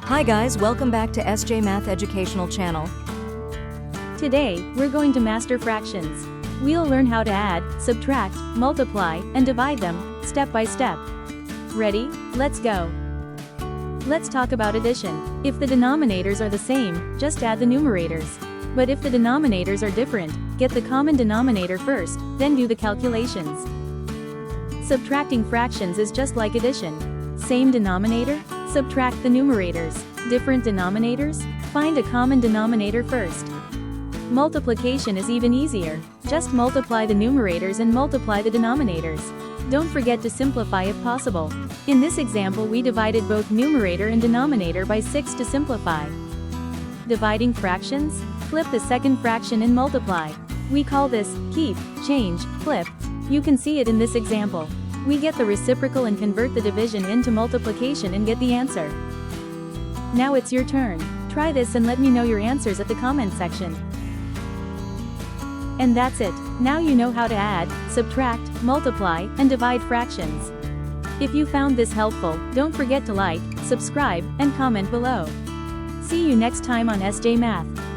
Hi guys, welcome back to SJ Math Educational Channel. Today, we're going to master fractions. We'll learn how to add, subtract, multiply, and divide them, step by step. Ready? Let's go. Let's talk about addition. If the denominators are the same, just add the numerators. But if the denominators are different, get the common denominator first, then do the calculations. Subtracting fractions is just like addition. Same denominator? Subtract the numerators. Different denominators? Find a common denominator first. Multiplication is even easier. Just multiply the numerators and multiply the denominators. Don't forget to simplify if possible. In this example, we divided both numerator and denominator by 6 to simplify. Dividing fractions? Flip the second fraction and multiply. We call this keep, change, flip. You can see it in this example. We get the reciprocal and convert the division into multiplication and get the answer. Now it's your turn. Try this and let me know your answers at the comment section. And that's it. Now you know how to add, subtract, multiply, and divide fractions. If you found this helpful, don't forget to like, subscribe, and comment below. See you next time on SJ Math.